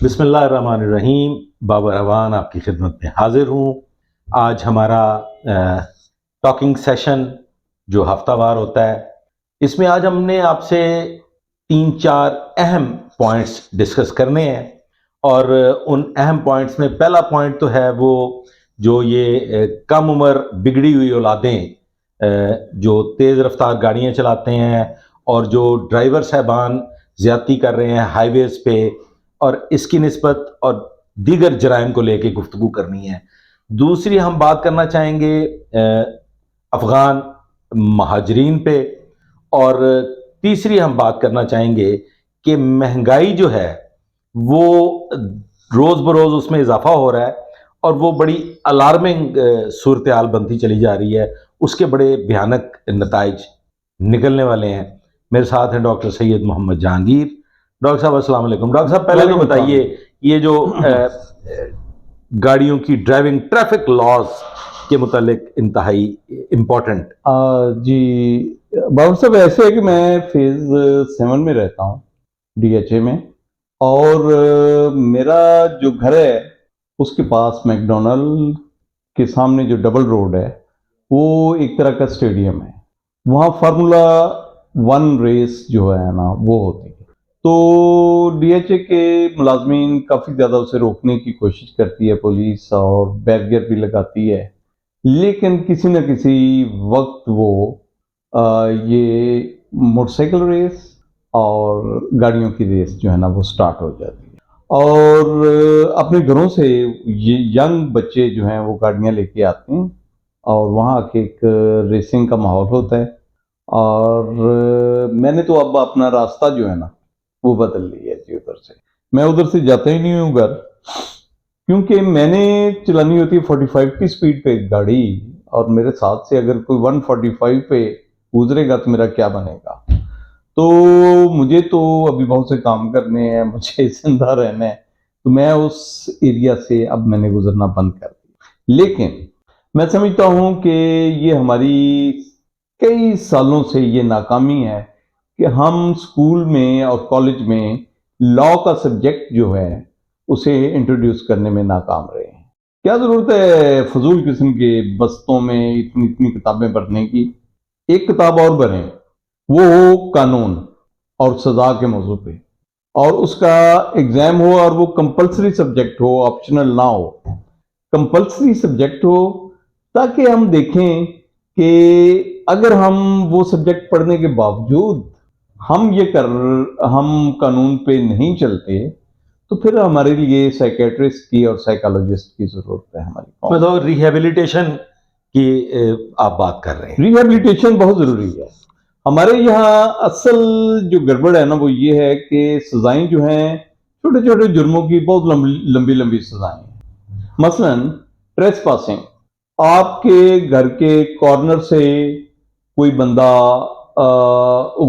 بسم اللہ الرحمن الرحیم. بابر احوان آپ کی خدمت میں حاضر ہوں. آج ہمارا ٹاکنگ سیشن جو ہفتہ وار ہوتا ہے، اس میں آج ہم نے آپ سے 3-4 اہم پوائنٹس ڈسکس کرنے ہیں، اور ان اہم پوائنٹس میں پہلا پوائنٹ تو ہے وہ جو یہ کم عمر بگڑی ہوئی اولادیں جو تیز رفتار گاڑیاں چلاتے ہیں اور جو ڈرائیور صاحبان زیادتی کر رہے ہیں ہائی ویز پہ، اور اس کی نسبت اور دیگر جرائم کو لے کے گفتگو کرنی ہے. دوسری ہم بات کرنا چاہیں گے افغان مہاجرین پہ، اور تیسری ہم بات کرنا چاہیں گے کہ مہنگائی جو ہے وہ روز بروز اس میں اضافہ ہو رہا ہے، اور وہ بڑی الارمنگ صورتحال بنتی چلی جا رہی ہے. اس کے بڑے بھیانک نتائج نکلنے والے ہیں. میرے ساتھ ہیں ڈاکٹر سید محمد جہانگیر. ڈاکٹر صاحب السلام علیکم. ڈاکٹر صاحب پہلے تو بتائیے یہ جو گاڑیوں کی ڈرائیونگ ٹریفک لاز کے متعلق انتہائی امپورٹنٹ. جی بابر صاحب، ایسے ہے کہ میں فیز 7 میں رہتا ہوں، ڈی ایچ اے میں، اور میرا جو گھر ہے اس کے پاس میکڈونلڈ کے سامنے جو ڈبل روڈ ہے وہ ایک طرح کا اسٹیڈیم ہے. وہاں فارمولا 1 ریس جو ہے نا وہ ہوتی ہے. تو ڈی ایچ اے کے ملازمین کافی زیادہ اسے روکنے کی کوشش کرتی ہے پولیس، اور بیریئر بھی لگاتی ہے، لیکن کسی نہ کسی وقت وہ یہ موٹر سائیکل ریس اور گاڑیوں کی ریس جو ہے نا وہ سٹارٹ ہو جاتی ہے. اور اپنے گھروں سے یہ ینگ بچے جو ہیں وہ گاڑیاں لے کے آتے ہیں، اور وہاں کے ایک ریسنگ کا ماحول ہوتا ہے. اور میں نے تو اب اپنا راستہ جو ہے نا وہ بدل لی ہے جی. ادھر سے میں ادھر سے جاتا ہی نہیں ہوں گھر، کیونکہ میں نے چلانی ہوتی ہے 45 کی سپیڈ پہ گاڑی، اور میرے ساتھ سے اگر کوئی 145 پہ گزرے گا تو میرا کیا بنے گا. تو مجھے تو ابھی بہت سے کام کرنے ہیں، مجھے زندہ رہنا ہے، تو میں اس ایریا سے اب میں نے گزرنا بند کر دیا. لیکن میں سمجھتا ہوں کہ یہ ہماری کئی سالوں سے یہ ناکامی ہے کہ ہم اسکول میں اور کالج میں لا کا سبجیکٹ جو ہے اسے انٹروڈیوس کرنے میں ناکام رہے ہیں. کیا ضرورت ہے فضول قسم کے بستوں میں اتنی کتابیں پڑھنے کی؟ ایک کتاب اور بھریں، وہ ہو قانون اور سزا کے موضوع پہ، اور اس کا ایگزام ہو، اور وہ کمپلسری سبجیکٹ ہو، آپشنل نہ ہو، کمپلسری سبجیکٹ ہو، تاکہ ہم دیکھیں کہ اگر ہم وہ سبجیکٹ پڑھنے کے باوجود ہم قانون پہ نہیں چلتے تو پھر ہمارے لیے سائیکیٹرسٹ کی اور سائیکالوجسٹ کی ضرورت ہے. ہماری ریہیبلیٹیشن کی آپ بات کر رہے ہیں. ریہیبلیٹیشن بہت ضروری ہے. ہمارے یہاں اصل جو گڑبڑ ہے نا وہ یہ ہے کہ سزائیں جو ہیں چھوٹے چھوٹے جرموں کی بہت لمبی سزائیں ہیں. مثلا ٹریس پاسنگ، آپ کے گھر کے کارنر سے کوئی بندہ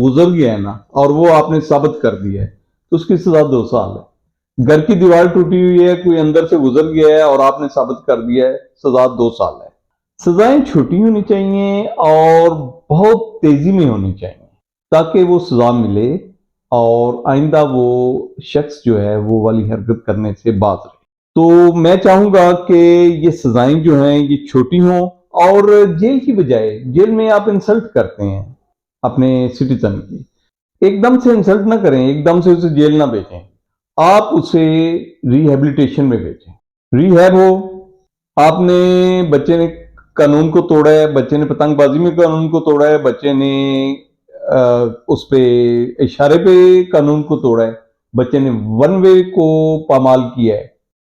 گزر گیا ہے نا اور وہ آپ نے ثابت کر دیا ہے تو اس کی سزا 2 سال ہے. گھر کی دیوار ٹوٹی ہوئی ہے، کوئی اندر سے گزر گیا ہے اور آپ نے ثابت کر دیا ہے، سزا 2 سال ہے. سزائیں چھوٹی ہونی چاہیے اور بہت تیزی میں ہونی چاہیے تاکہ وہ سزا ملے اور آئندہ وہ شخص جو ہے وہ والی حرکت کرنے سے باز رہے. تو میں چاہوں گا کہ یہ سزائیں جو ہیں یہ چھوٹی ہوں، اور جیل کی بجائے، جیل میں آپ انسلٹ کرتے ہیں اپنے سٹیزن کی، ایک دم سے انسلٹ نہ کریں، ایک دم سے اسے جیل نہ بھیجیں، آپ اسے ریہیبلیٹیشن میں بھیجیں. ریہیب ہو، آپ نے بچے نے قانون کو توڑا ہے، بچے نے پتنگ بازی میں قانون کو توڑا ہے، بچے نے اس پہ اشارے پہ قانون کو توڑا ہے، بچے نے 1 وے کو پامال کیا ہے،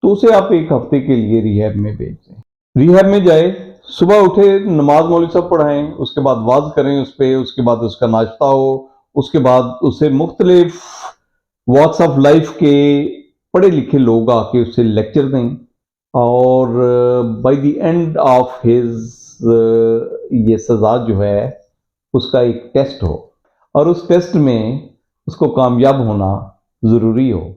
تو اسے آپ 1 ہفتے کے لیے ریہیب میں بھیج دیں. ریہیب میں جائے، صبح اٹھے، نماز مولوی صاحب پڑھائیں، اس کے بعد واز کریں اس پہ، اس کے بعد اس کا ناشتہ ہو، اس کے بعد اسے مختلف واکس آف لائف کے پڑھے لکھے لوگ آ کے اسے لیکچر دیں، اور by the end of his یہ سزا جو ہے اس کا ایک ٹیسٹ ہو، اور اس ٹیسٹ میں اس کو کامیاب ہونا ضروری ہو،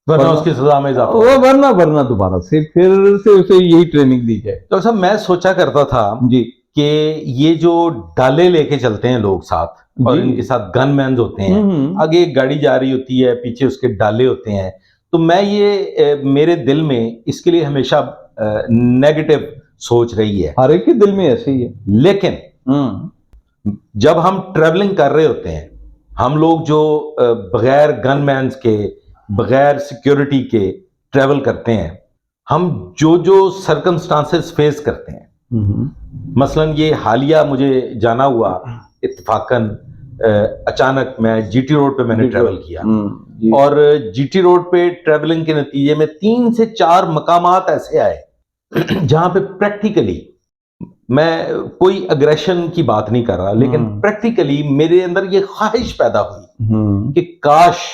ورنہ اس کی سزا میں اضافہ ورنہ دوبارہ سے پھر سے اسے یہی ٹریننگ دی جائے. ڈاکٹر صاحب میں سوچا کرتا تھا جی کہ یہ جو ڈالے لے کے چلتے ہیں لوگ ساتھ، اور ان کے ساتھ گن مینز ہوتے ہیں، آگے ایک گاڑی جا رہی ہوتی ہے، پیچھے اس کے ڈالے ہوتے ہیں، تو میں یہ میرے دل میں اس کے لیے ہمیشہ نیگیٹو سوچ رہی ہے. ہر ایک کے دل میں ایسے ہی ہے. لیکن جب ہم ٹریولنگ کر رہے ہوتے ہیں, ہم لوگ جو بغیر گن مینز کے, بغیر سیکیورٹی کے ٹریول کرتے ہیں, ہم جو سرکمسٹانسز فیس کرتے ہیں, مثلا یہ حالیہ مجھے جانا ہوا اتفاقاً, اچانک میں جی ٹی روڈ پہ میں نے ٹریول کیا, اور جی ٹی روڈ پہ ٹریولنگ کے نتیجے میں 3 سے 4 مقامات ایسے آئے جہاں پہ پریکٹیکلی, میں کوئی اگریشن کی بات نہیں کر رہا, لیکن پریکٹیکلی میرے اندر یہ خواہش پیدا ہوئی کہ کاش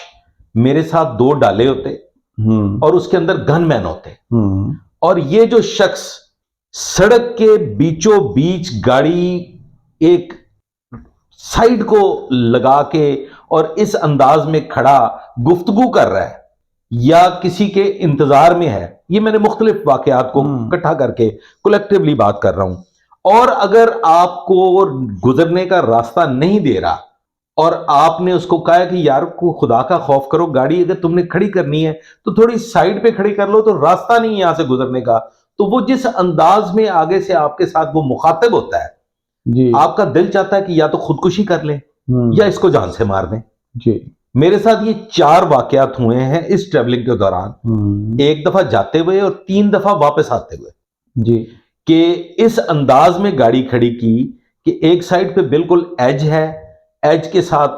میرے ساتھ 2 ڈالے ہوتے اور اس کے اندر گن مین ہوتے, اور یہ جو شخص سڑک کے بیچوں بیچ گاڑی ایک سائیڈ کو لگا کے اور اس انداز میں کھڑا گفتگو کر رہا ہے یا کسی کے انتظار میں ہے, یہ میں نے مختلف واقعات کو اکٹھا کر کے کولیکٹیولی بات کر رہا ہوں. اور اگر آپ کو گزرنے کا راستہ نہیں دے رہا اور آپ نے اس کو کہا کہ یار کو خدا کا خوف کرو, گاڑی اگر تم نے کھڑی کرنی ہے تو تھوڑی سائیڈ پہ کھڑی کر لو, تو راستہ نہیں یہاں سے گزرنے کا, تو وہ جس انداز میں آگے سے آپ کے ساتھ وہ مخاطب ہوتا ہے, آپ کا دل چاہتا ہے کہ یا تو خودکشی کر لیں یا اس کو جان سے مار دیں. میرے ساتھ یہ 4 واقعات ہوئے ہیں اس ٹریولنگ کے دوران, 1 دفعہ جاتے ہوئے اور 3 دفعہ واپس آتے ہوئے, کہ اس انداز میں گاڑی کھڑی کی کہ ایک سائیڈ پہ بالکل ایج ہے, ایج کے ساتھ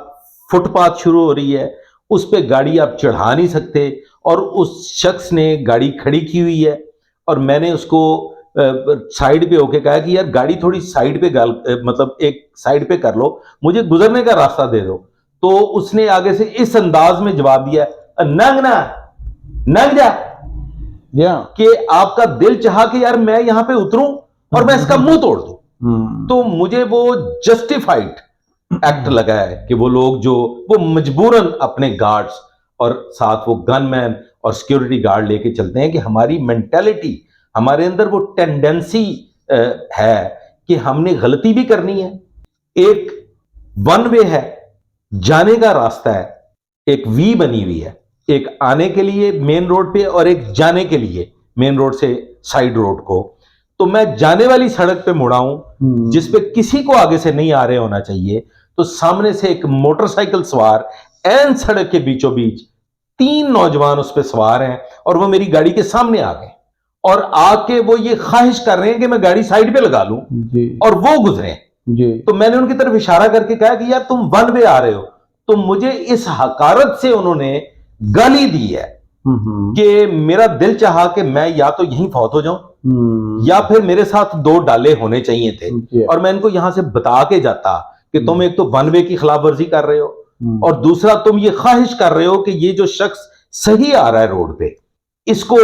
فٹ پاتھ شروع ہو رہی ہے, اس پہ گاڑی آپ چڑھا نہیں سکتے, اور اس شخص نے گاڑی کھڑی کی ہوئی ہے, اور میں نے اس کو سائیڈ پہ ہو کے کہا کہ یار گاڑی تھوڑی سائیڈ پہ مطلب ایک سائیڈ پہ کر لو, مجھے گزرنے کا راستہ دے دو. تو اس نے آگے سے اس انداز میں جواب دیا, ننگ جا, کہ آپ کا دل چاہا کہ یار میں یہاں پہ اتروں اور میں اس کا منہ توڑ دوں. تو مجھے وہ جسٹیفائڈ ایکٹ لگا ہے کہ وہ لوگ جو وہ مجبوراً اپنے گارڈز اور ساتھ وہ گن مین اور سیکیورٹی گارڈ لے کے چلتے ہیں, کہ ہماری مینٹیلٹی, ہمارے اندر وہ ٹینڈنسی ہے کہ ہم نے غلطی بھی کرنی ہے. ایک ون وے ہے, جانے کا راستہ ہے, ایک وی بنی ہوئی ہے, ایک آنے کے لیے مین روڈ پہ اور ایک جانے کے لیے مین روڈ سے سائیڈ روڈ کو. تو میں جانے والی سڑک پہ مڑا ہوں جس پہ کسی کو آگے سے نہیں آ رہے ہونا چاہیے, تو سامنے سے ایک موٹر سائیکل سوار این سڑک کے بیچوں بیچ 3 نوجوان اس پہ سوار ہیں, اور وہ میری گاڑی کے سامنے آ گئے اور آ کے وہ یہ خواہش کر رہے ہیں کہ میں گاڑی سائیڈ پہ لگا لوں اور وہ گزریں. تو میں نے ان کی طرف اشارہ کر کے کہا کہ یار تم ون وے آ رہے ہو. تو مجھے اس حقارت سے انہوں نے گالی دی ہے کہ میرا دل چاہا کہ میں یا تو یہیں فوت ہو جاؤں یا پھر میرے ساتھ 2 ڈالے ہونے چاہیے تھے, اور میں ان کو یہاں سے بتا کے جاتا کہ تم ایک تو ون وے کی خلاف ورزی کر رہے ہو, اور دوسرا تم یہ خواہش کر رہے ہو کہ یہ جو شخص صحیح آ رہا ہے روڈ پہ, اس کو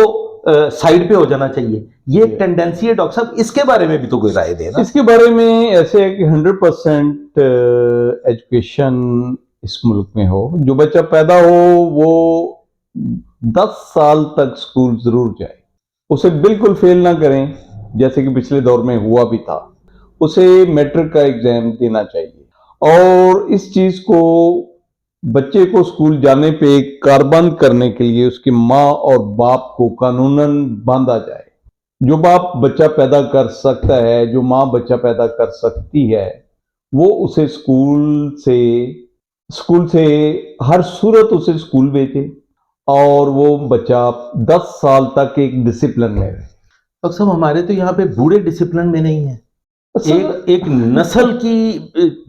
سائیڈ پہ ہو جانا چاہیے. یہ ایک ٹینڈنسی ہے ڈاکٹر صاحب, اس کے بارے میں بھی تو کوئی رائے دینا. اس کے بارے میں ایسے ہے کہ 100% ایجوکیشن اس ملک میں ہو, جو بچہ پیدا ہو وہ 10 سال تک سکول ضرور جائے, اسے بالکل فیل نہ کریں جیسے کہ پچھلے دور میں ہوا بھی تھا. اسے میٹرک کا ایگزام دینا چاہیے, اور اس چیز کو بچے کو سکول جانے پہ کاربند کرنے کے لیے اس کی ماں اور باپ کو قانوناً باندھا جائے. جو باپ بچہ پیدا کر سکتا ہے, جو ماں بچہ پیدا کر سکتی ہے, وہ اسے سکول سے ہر صورت اسے سکول بھیجے, اور وہ بچہ 10 سال تک ایک ڈسپلن میں رہے. ڈاکٹر صاحب ہمارے تو یہاں پہ بوڑھے ڈسپلن میں نہیں ہیں. ایک نسل کی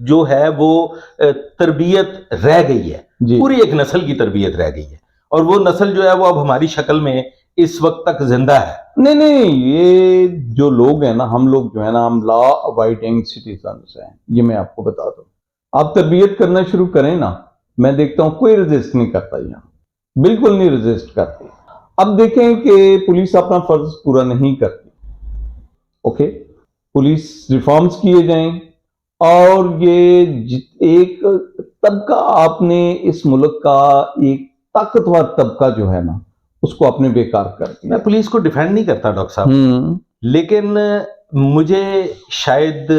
جو ہے وہ تربیت رہ گئی ہے, پوری ایک نسل کی تربیت رہ گئی ہے, اور وہ نسل جو ہے وہ اب ہماری شکل میں اس وقت تک زندہ ہے. نہیں, یہ جو لوگ ہیں نا, ہم لوگ جو ہے نا, ہم لا ابائڈنگ سٹیزنز ہیں, یہ میں آپ کو بتا دوں. آپ تربیت کرنا شروع کریں نا, میں دیکھتا ہوں کوئی رجسٹ نہیں کرتا, یہاں بالکل نہیں رجسٹ کرتے. اب دیکھیں کہ پولیس اپنا فرض پورا نہیں کرتی, اوکے, پولیس ریفارمز کیے جائیں, اور یہ ایک طبقہ آپ نے اس ملک کا ایک طاقتور طبقہ جو ہے نا, اس کو اپنے بیکار کر دیا. میں پولیس کو ڈیفینڈ نہیں کرتا ڈاکٹر صاحب, لیکن مجھے شاید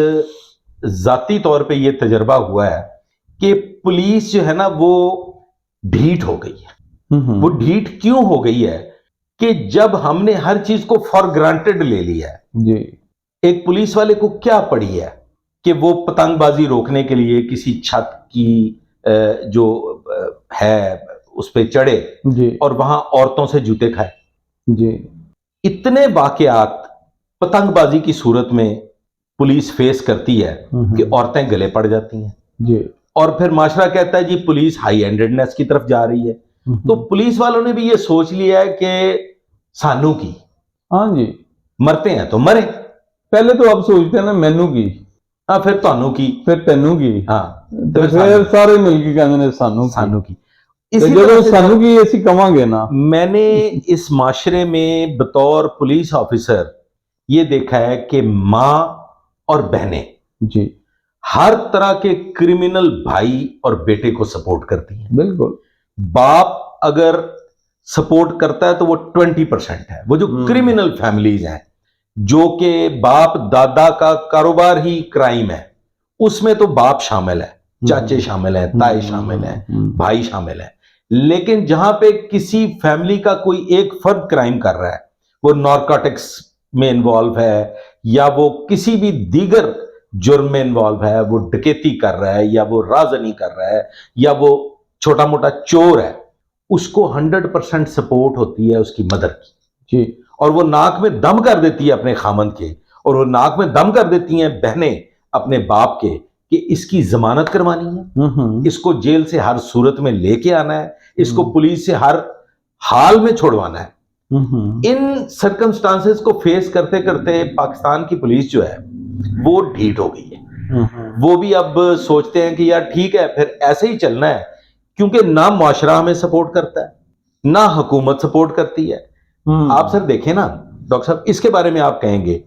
ذاتی طور پہ یہ تجربہ ہوا ہے کہ پولیس جو ہے نا وہ ڈھیٹ ہو گئی ہے. وہ ڈھیٹ کیوں ہو گئی ہے کہ جب ہم نے ہر چیز کو فار گرانٹیڈ لے لیا ہے. جی ایک پولیس والے کو کیا پڑی ہے کہ وہ پتنگ بازی روکنے کے لیے کسی چھت کی جو ہے اس پہ چڑھے جی اور وہاں عورتوں سے جوتے کھائے. جی اتنے واقعات پتنگ بازی کی صورت میں پولیس فیس کرتی ہے کہ عورتیں گلے پڑ جاتی ہیں. جی اور پھر معاشرہ کہتا ہے جی پولیس ہائی ہینڈڈنیس کی طرف جا رہی ہے. تو پولیس والوں نے بھی یہ سوچ لیا ہے کہ سانو کی ہاں جی مرتے ہیں تو مرے. پہلے تو آپ سوچتے ہیں نا مینو کی, ہاں پھر تانوں کی, پھر تینوں کی, ہاں تو پھر سارے مل کے کہتے ہیں سانو کی. اسی طرح سانو کی ایسی کہاں گے نا. میں نے اس معاشرے میں بطور پولیس آفیسر یہ دیکھا ہے کہ ماں اور بہنیں جی ہر طرح کے کرمنل بھائی اور بیٹے کو سپورٹ کرتی ہیں. بالکل. باپ اگر سپورٹ کرتا ہے تو وہ 20% ہے. وہ جو کرمنل فیملیز ہیں جو کہ باپ دادا کا کاروبار ہی کرائم ہے, اس میں تو باپ شامل ہے, چاچے شامل ہیں, تائے شامل ہیں, بھائی شامل ہیں. لیکن جہاں پہ کسی فیملی کا کوئی ایک فرد کرائم کر رہا ہے, وہ نارکوٹکس میں انوالو ہے یا وہ کسی بھی دیگر جرم میں انوالو ہے, وہ ڈکیتی کر رہا ہے یا وہ رازنی کر رہا ہے یا وہ چھوٹا موٹا چور ہے, اس کو 100% سپورٹ ہوتی ہے اس کی مدر کی. جی. اور وہ ناک میں دم کر دیتی ہے اپنے خامند کے, اور وہ ناک میں دم کر دیتی ہیں بہنیں اپنے باپ کے کہ اس کی ضمانت کروانی ہے, اس کو جیل سے ہر صورت میں لے کے آنا ہے, اس کو پولیس سے ہر حال میں چھوڑوانا ہے. ان سرکمسٹانسز کو فیس کرتے کرتے پاکستان کی پولیس جو ہے وہ ڈھیٹ ہو گئی ہے. وہ بھی اب سوچتے ہیں کہ یار ٹھیک ہے پھر ایسے ہی چلنا ہے, کیونکہ نہ معاشرہ ہمیں سپورٹ کرتا ہے نہ حکومت سپورٹ کرتی ہے. آپ سر دیکھیں نا ڈاکٹر صاحب, اس کے بارے میں آپ کہیں گے.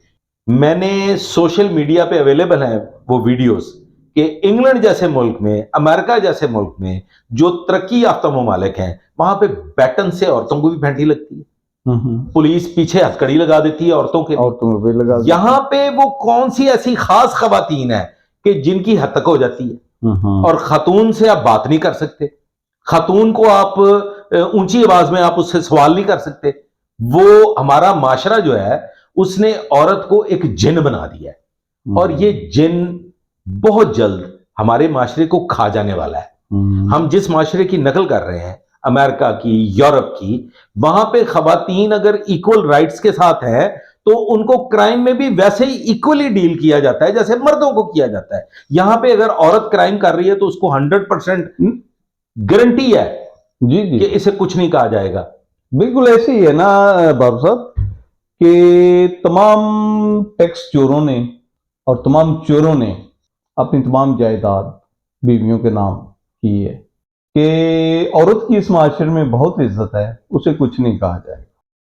میں نے سوشل میڈیا پہ اویلیبل ہیں وہ ویڈیوز کہ انگلینڈ جیسے ملک میں, امریکہ جیسے ملک میں جو ترقی یافتہ ممالک ہیں, وہاں پہ بیٹن سے عورتوں کو بھی پھینٹی لگتی ہے, پولیس پیچھے ہتھکڑی لگا دیتی ہے عورتوں کے. یہاں پہ وہ کون سی ایسی خاص خواتین ہیں کہ جن کی ہتک ہو جاتی ہے, اور خاتون سے آپ بات نہیں کر سکتے, خاتون کو آپ اونچی آواز میں آپ اس سے سوال نہیں کر سکتے. وہ ہمارا معاشرہ جو ہے اس نے عورت کو ایک جن بنا دیا ہے, اور یہ جن بہت جلد ہمارے معاشرے کو کھا جانے والا ہے. ہم جس معاشرے کی نقل کر رہے ہیں, امریکہ کی, یورپ کی, وہاں پہ خواتین اگر ایکول رائٹس کے ساتھ ہیں تو ان کو کرائم میں بھی ویسے ہی ایکولی ڈیل کیا جاتا ہے جیسے مردوں کو کیا جاتا ہے. یہاں پہ اگر عورت کرائم کر رہی ہے تو اس کو 100% گارنٹی ہے کہ اسے کچھ نہیں کہا جائے گا. بالکل ایسے ہی ہے نا بابو صاحب کہ تمام ٹیکس چوروں نے اور تمام چوروں نے اپنی تمام جائیداد بیویوں کے نام کی ہے کہ عورت کی اس معاشرے میں بہت عزت ہے, اسے کچھ نہیں کہا جائے.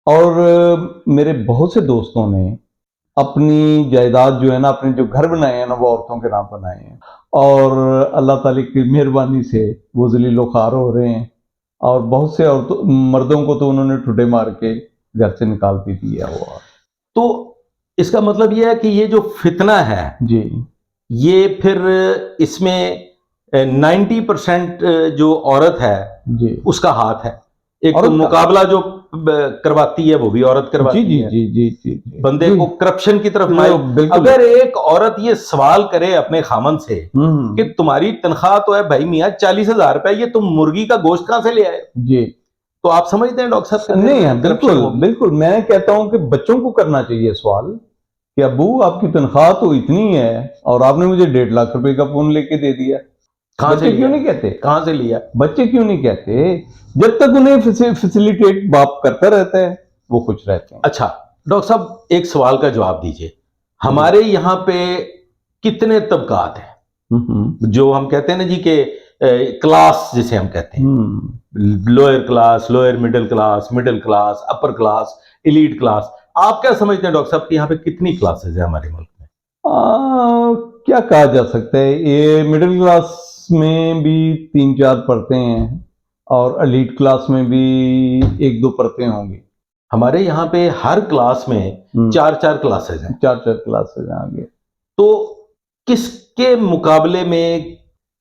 اور میرے بہت سے دوستوں نے اپنی جائیداد جو ہے نا, اپنے جو گھر بنائے ہیں نا, وہ عورتوں کے نام بنائے ہیں, اور اللہ تعالی کی مہربانی سے وہ ذلیل و خوار ہو رہے ہیں. اور بہت سے مردوں کو تو انہوں نے ٹھڈے مار کے گھر سے نکال بھی دیا ہوا. تو اس کا مطلب یہ ہے کہ یہ جو فتنہ ہے جی, یہ پھر اس میں 90% جو عورت ہے جی, اس کا ہاتھ ہے. ایک تو مقابلہ جو کرواتی ہے وہ بھی عورت کرواتی ہے, جی جی جی جی, بندے کو کرپشن کی طرف مائل. اگر ایک عورت یہ سوال کرے اپنے خامن سے کہ تمہاری تنخواہ تو ہے بھائی میاں 40,000 روپے, یہ تم مرغی کا گوشت کہاں سے لے آئے جی, تو آپ سمجھتے ہیں ڈاکٹر صاحب؟ نہیں, بالکل بالکل. میں کہتا ہوں کہ بچوں کو کرنا چاہیے سوال کہ ابو آپ کی تنخواہ تو اتنی ہے اور آپ نے مجھے 1.5 لاکھ روپے کا فون لے کے دے دیا. بچے کیوں نہیں کہتے؟ کہاں سے لیا؟ بچے کیوں نہیں کہتے؟ جب تک انہیں فیسیلیٹیٹ باپ کرتا رہتا ہے وہ خوش رہتے ہیں. اچھا ڈاکٹر صاحب ایک سوال کا جواب دیجئے. ہمارے یہاں پہ کتنے طبقات ہیں جو ہم کہتے ہیں نا جی کہ کلاس جسے ہم کہتے ہیں, lower class, lower middle class, middle class, upper class, elite class. آپ کیا سمجھتے ہیں ڈاکٹر صاحب کہ یہاں پہ کتنی کلاسز ہیں ہمارے ملک میں؟ کیا کہا جا سکتا ہے, یہ مڈل کلاس میں بھی 3-4 پڑھتے ہیں اور ایلیٹ کلاس میں بھی 1-2 پڑھتے ہوں گے. ہمارے یہاں پہ ہر کلاس میں 4 کلاسز ہیں. 4 کلاسز ہیں آگے. تو کس کے مقابلے میں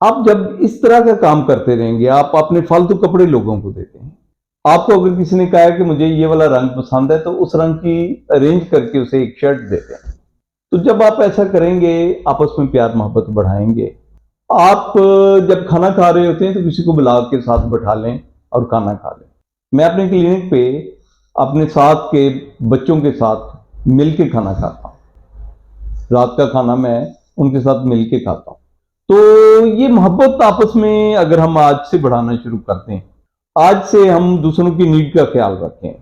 آپ جب اس طرح کا کام کرتے رہیں گے، آپ اپنے فالتو کپڑے لوگوں کو دیتے ہیں. آپ کو اگر کسی نے کہا ہے کہ مجھے یہ والا رنگ پسند ہے تو اس رنگ کی ارینج کر کے اسے ایک شرٹ دیتے ہیں. تو جب آپ ایسا کریں گے، آپس میں پیار محبت بڑھائیں گے. آپ جب کھانا کھا رہے ہوتے ہیں تو کسی کو بلا کے ساتھ بٹھا لیں اور کھانا کھا لیں. میں اپنے کلینک پہ اپنے ساتھ کے بچوں کے ساتھ مل کے کھانا کھاتا ہوں. رات کا کھانا میں ان کے ساتھ مل کے کھاتا ہوں. تو یہ محبت آپس میں اگر ہم آج سے بڑھانا شروع کرتے ہیں، آج سے ہم دوسروں کی نیڈ کا خیال رکھیں.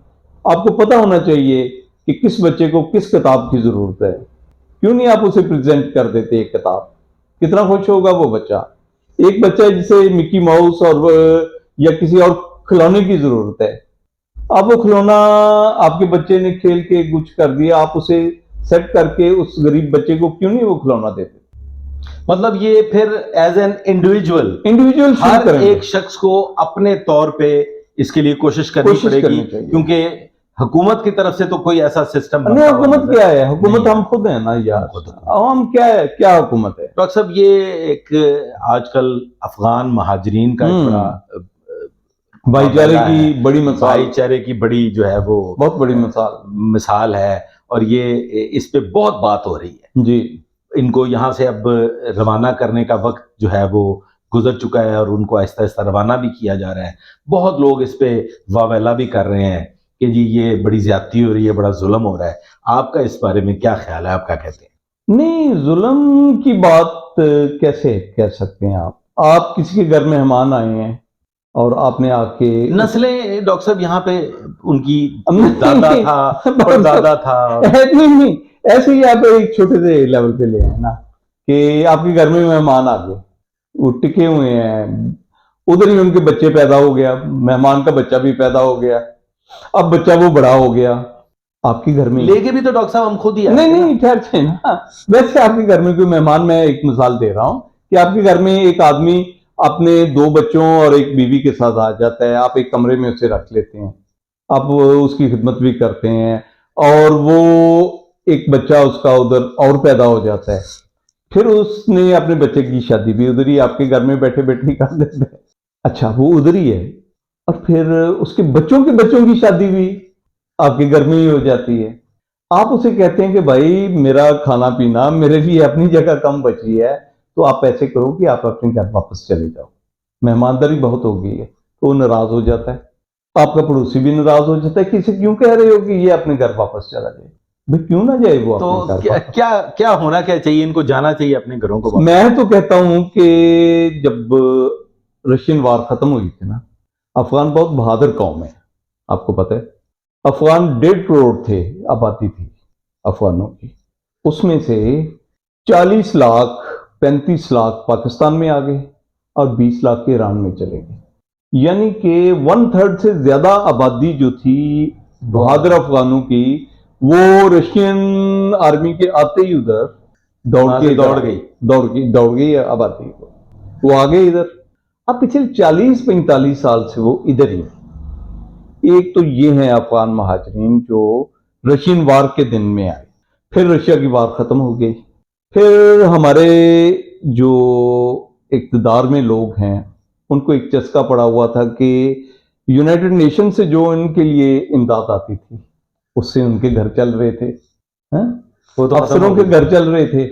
آپ کو پتہ ہونا چاہیے کہ کس بچے کو کس کتاب کی ضرورت ہے. کیوں نہیں آپ اسے پریزنٹ کر دیتے ایک کتاب؟ کتنا خوش ہوگا وہ بچہ. ایک بچہ جسے مکی ماؤس اور یا کسی اور کھلونے کی ضرورت ہے، آپ وہ کھلونا آپ کے بچے نے کھیل کے کچھ کر دیا، آپ اسے سیٹ کر کے اس غریب بچے کو کیوں نہیں وہ کھلونا دیتے؟ مطلب یہ پھر ایز این انڈیویجول ہر ایک شخص کو اپنے طور پہ اس کے لیے کوشش کرنی پڑے گی، کیونکہ حکومت کی طرف سے تو کوئی ایسا سسٹم نہیں. حکومت کیا ہے؟ حکومت ہم خود ہیں نا یار. عوام کیا ہے؟ کیا حکومت ہے؟ ڈاکٹر صاحب یہ ایک آج کل افغان مہاجرین کا ایک بڑا بھائی چارے کی بڑی مثال، بھائی چارے کی بڑی جو ہے وہ بہت بڑی مثال ہے، اور یہ اس پہ بہت بات ہو رہی ہے جی. ان کو یہاں سے اب روانہ کرنے کا وقت جو ہے وہ گزر چکا ہے، اور ان کو آہستہ آہستہ روانہ بھی کیا جا رہا ہے. بہت لوگ اس پہ واویلا بھی کر رہے ہیں کہ جی یہ بڑی زیادتی ہو رہی ہے، بڑا ظلم ہو رہا ہے. آپ کا اس بارے میں کیا خیال ہے؟ آپ کیا کہتے ہیں؟ نہیں، ظلم کی بات کیسے کہہ سکتے ہیں آپ کسی کے گھر مہمان آئے ہیں اور آپ نے آ کے نسلیں ڈاکٹر صاحب یہاں پہ ان کی دادا تھا پردادا تھا. نہیں، ایسے ہی آپ ایک چھوٹے سے لیول پہ لے آئے نا کہ آپ کے گھر میں مہمان آ گئے، وہ ٹکے ہوئے ہیں، ادھر ہی ان کے بچے پیدا ہو گیا، مہمان کا بچہ بھی پیدا ہو گیا، اب بچہ وہ بڑا ہو گیا آپ کے گھر میں. لے کے بھی تو ڈاکٹر صاحب ہم خود ہی نہیں ٹھہر سے نا. ویسے آپ کے گھر میں کوئی مہمان، میں ایک مثال دے رہا ہوں کہ آپ کے گھر میں ایک آدمی اپنے 2 بچوں اور ایک بیوی کے ساتھ آ جاتا ہے، آپ ایک کمرے میں اسے رکھ لیتے ہیں، آپ اس کی خدمت بھی کرتے ہیں، اور وہ ایک بچہ اس کا ادھر اور پیدا ہو جاتا ہے. پھر اس نے اپنے بچے کی شادی بھی ادھر ہی آپ کے گھر میں بیٹھے بیٹھے ہی کر دیتا ہے. اچھا وہ ادھر ہی ہے، اور پھر اس کے بچوں کی شادی بھی آپ کے گھر میں ہی ہو جاتی ہے. آپ اسے کہتے ہیں کہ بھائی میرا کھانا پینا میرے لیے اپنی جگہ کم بچی ہے، تو آپ ایسے کرو کہ آپ اپنے گھر واپس چلے جاؤ، مہمانداری بہت ہو گئی ہے. تو وہ ناراض ہو جاتا ہے، آپ کا پڑوسی بھی ناراض ہو جاتا ہے کہ اسے کیوں کہہ رہے ہو کہ یہ اپنے گھر واپس چلا جائے. بھائی کیوں نہ جائے وہ اپنے گھر واپس؟ کیا ہونا کیا چاہیے؟ ان کو جانا چاہیے اپنے گھروں کو واپس. میں تو کہتا ہوں کہ جب رشین وار ختم ہوئی تھی نا، افغان بہت بہادر قوم ہے، آپ کو پتہ ہے. افغان 1.5 کروڑ تھے، آبادی تھی افغانوں کی، اس میں سے 40 لاکھ 35 لاکھ پاکستان میں آ گئے اور 20 لاکھ کے ایران میں چلے گئے. یعنی کہ 1/3 سے زیادہ آبادی جو تھی بہادر افغانوں کی، وہ رشین آرمی کے آتے ہی ادھر دوڑ گئی آبادی کو، وہ آگے ادھر. اب پچھلے 40-45 سال سے وہ ادھر ہی. ایک تو یہ ہیں افغان مہاجرین جو رشین وار کے دن میں آئے، پھر رشیا کی وار ختم ہو گئی، پھر ہمارے جو اقتدار میں لوگ ہیں ان کو ایک چسکا پڑا ہوا تھا کہ یونائٹڈ نیشن سے جو ان کے لیے امداد آتی تھی اس سے ان کے گھر چل رہے تھے، افسروں کے گھر چل رہے تھے.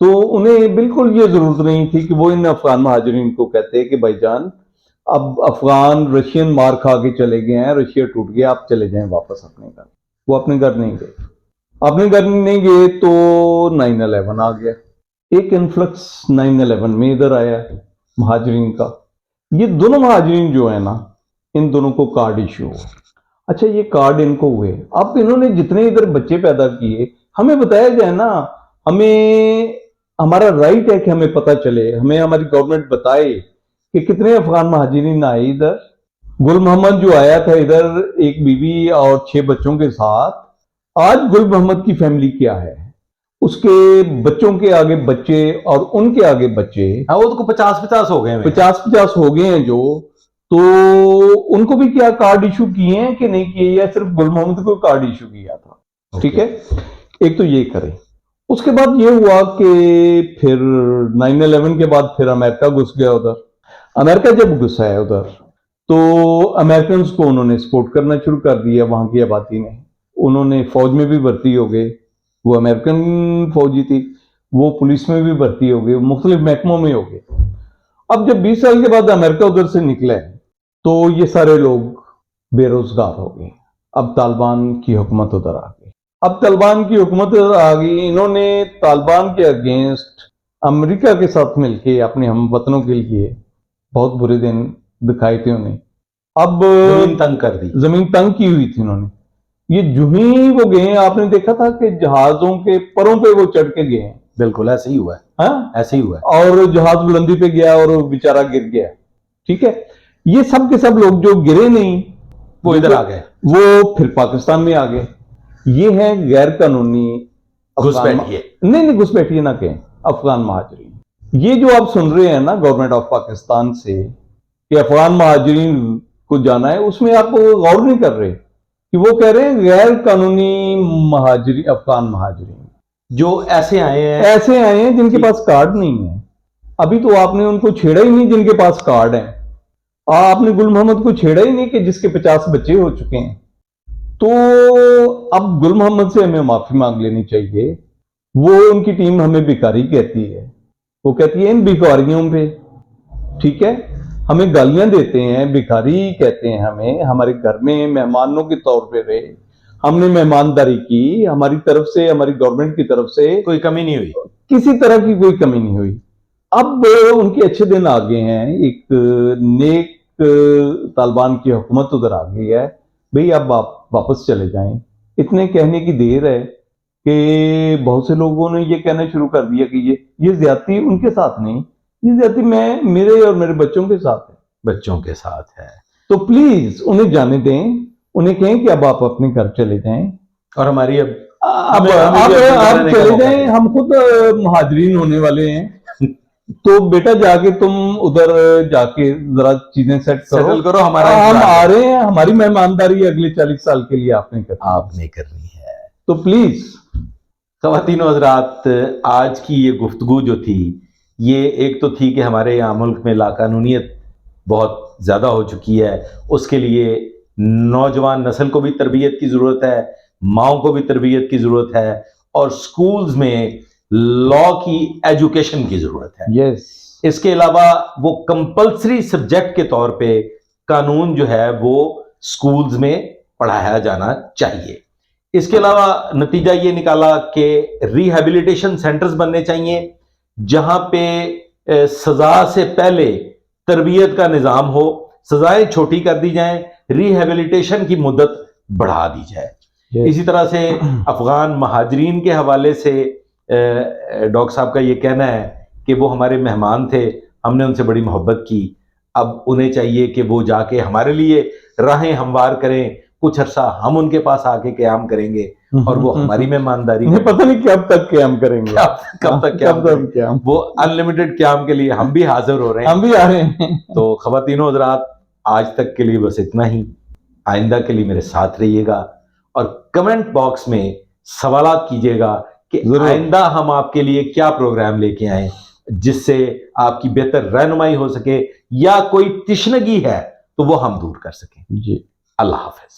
تو انہیں بالکل یہ ضرورت نہیں تھی کہ وہ ان افغان مہاجرین کو کہتے کہ بھائی جان اب افغان رشین مار کھا کے چلے گئے ہیں، رشیا ٹوٹ گیا، آپ چلے جائیں واپس اپنے گھر. وہ اپنے گھر نہیں گئے. اپنے گھر نہیں گئے تو 9/11 آ گیا. ایک انفلکس 9/11 میں ادھر آیا مہاجرین کا. یہ دونوں مہاجرین جو ہیں نا، ان دونوں کو کارڈ ایشو ہوا. اچھا یہ کارڈ ان کو ہوئے، اب انہوں نے جتنے ادھر بچے پیدا کیے، ہمیں بتایا جائے نا، ہمیں ہمارا رائٹ ہے کہ ہمیں پتہ چلے، ہمیں ہماری گورنمنٹ بتائے کہ کتنے افغان مہاجرین آئے ادھر. گل محمد جو آیا تھا ادھر ایک بیوی اور 6 بچوں کے ساتھ، آج گل محمد کی فیملی کیا ہے، اس کے بچوں کے آگے بچے اور ان کے آگے بچے، وہ تو 50-50 ہو گئے ہیں، 50-50 ہو گئے ہیں. جو تو ان کو بھی کیا کارڈ ایشو کیے ہیں کہ نہیں کیے، یا صرف گل محمد کو کارڈ ایشو کیا تھا؟ ٹھیک ہے، ایک تو یہ کریں. اس کے بعد یہ ہوا کہ پھر 9/11 کے بعد پھر امریکہ گھس گیا ادھر. امریکہ جب گھسا ہے ادھر تو امریکنز کو انہوں نے سپورٹ کرنا شروع کر دیا وہاں کی آبادی نے. انہوں نے فوج میں بھی بھرتی ہو گئے, وہ امریکن فوجی تھی, وہ پولیس میں بھی بھرتی ہو گئے, مختلف محکموں میں ہو گئے. اب جب 20 سال کے بعد امریکہ ادھر سے نکلے تو یہ سارے لوگ بے روزگار ہو گئے. اب طالبان کی حکومت ادھر آ گئی. اب طالبان کی حکومت ادھر آ گئی. انہوں نے طالبان کے اگینسٹ امریکہ کے ساتھ مل کے اپنے ہم وطنوں کے لیے بہت برے دن دکھائے تھے انہیں. اب زمین تنگ کر دی. زمین تنگ کی ہوئی تھی انہوں نے. یہ جو ہی وہ گئے آپ نے دیکھا تھا کہ جہازوں کے پروں پہ وہ چڑھ کے گئے ہیں. بالکل ایسے ہی ہوا ہے, ہاں ایسے ہی ہوا ہے. اور جہاز بلندی پہ گیا اور وہ بیچارہ گر گیا. ٹھیک ہے, یہ سب کے سب لوگ جو گرے نہیں وہ ادھر آ گئے, وہ پھر پاکستان میں آ گئے. یہ ہے غیر قانونی گھس بیٹھیے. نہیں گھس بیٹھیے نہ کہیں, افغان مہاجرین. یہ جو آپ سن رہے ہیں نا گورنمنٹ آف پاکستان سے کہ افغان مہاجرین کو جانا ہے, اس میں آپ غور نہیں کر رہے کہ وہ کہہ رہے ہیں غیر قانونی مہاجرین, افغان مہاجرین جو ایسے آئے ہیں جن کے پاس کارڈ نہیں ہے. ابھی تو آپ نے ان کو چھیڑا ہی نہیں جن کے پاس کارڈ ہیں. آپ نے گل محمد کو چھیڑا ہی نہیں کہ جس کے 50 بچے ہو چکے ہیں. تو اب گل محمد سے ہمیں معافی مانگ لینی چاہیے. وہ ان کی ٹیم ہمیں بیکاری کہتی ہے, وہ کہتی ہے ان بیکاریوں پہ. ٹھیک ہے, ہمیں گالیاں دیتے ہیں, بیکاری کہتے ہیں ہمیں. ہمارے گھر میں مہمانوں کے طور پہ رہے, ہم نے مہمانداری کی, ہماری طرف سے, ہماری گورنمنٹ کی طرف سے کوئی کمی نہیں ہوئی, کسی طرح کی کوئی کمی نہیں ہوئی. اب ان کے اچھے دن آ گئے ہیں. ایک نیک طالبان کی حکومت ادھر آ گئی ہے. بھئی اب آپ واپس چلے جائیں. اتنے کہنے کی دیر ہے کہ بہت سے لوگوں نے یہ کہنا شروع کر دیا کہ یہ زیادتی ان کے ساتھ نہیں, یہ زیادتی میرے اور میرے بچوں کے ساتھ ہے. بچوں کے ساتھ ہے. تو پلیز انہیں جانے دیں, انہیں کہیں کہ اب آپ اپنے گھر چلے جائیں. اور ہماری اب آپ چلے جائیں, ہم خود مہاجرین ہونے والے ہیں. تو بیٹا جا کے تم ادھر جا کے ذرا چیزیں سیٹل کرو. ہم آ رہے ہیں, ہماری مہمانداری اگلے 40 سال کے لیے آپ نے کرنی ہے. تو پلیز خواتین و حضرات, آج کی یہ گفتگو جو تھی, یہ ایک تو تھی کہ ہمارے یہاں ملک میں لاقانونیت بہت زیادہ ہو چکی ہے. اس کے لیے نوجوان نسل کو بھی تربیت کی ضرورت ہے, ماؤں کو بھی تربیت کی ضرورت ہے, اور سکولز میں لا کی ایجوکیشن کی ضرورت ہے. یس, اس کے علاوہ وہ کمپلسری سبجیکٹ کے طور پہ قانون جو ہے وہ سکولز میں پڑھایا جانا چاہیے. اس کے علاوہ نتیجہ یہ نکالا کہ ریہیبلیٹیشن سینٹرز بننے چاہیے جہاں پہ سزا سے پہلے تربیت کا نظام ہو, سزائیں چھوٹی کر دی جائیں, ریہیبلیٹیشن کی مدت بڑھا دی جائے. اسی طرح سے افغان مہاجرین کے حوالے سے ڈاکٹر صاحب کا یہ کہنا ہے کہ وہ ہمارے مہمان تھے, ہم نے ان سے بڑی محبت کی. اب انہیں چاہیے کہ وہ جا کے ہمارے لیے راہیں ہموار کریں. کچھ عرصہ ہم ان کے پاس آ کے قیام کریں گے اور وہ ہماری مہمانداری پتہ نہیں کب تک قیام کریں گے, کب تک قیام, وہ انلمیٹڈ قیام کے لیے ہم بھی حاضر ہو رہے ہیں, ہم بھی آ رہے ہیں. تو خواتین و حضرات, آج تک کے لیے بس اتنا ہی. آئندہ کے لیے میرے ساتھ رہیے گا اور کمنٹ باکس میں سوالات کیجیے گا کہ آئندہ ہم آپ کے لیے کیا پروگرام لے کے آئیں جس سے آپ کی بہتر رہنمائی ہو سکے, یا کوئی تشنگی ہے تو وہ ہم دور کر سکیں. جی, اللہ حافظ.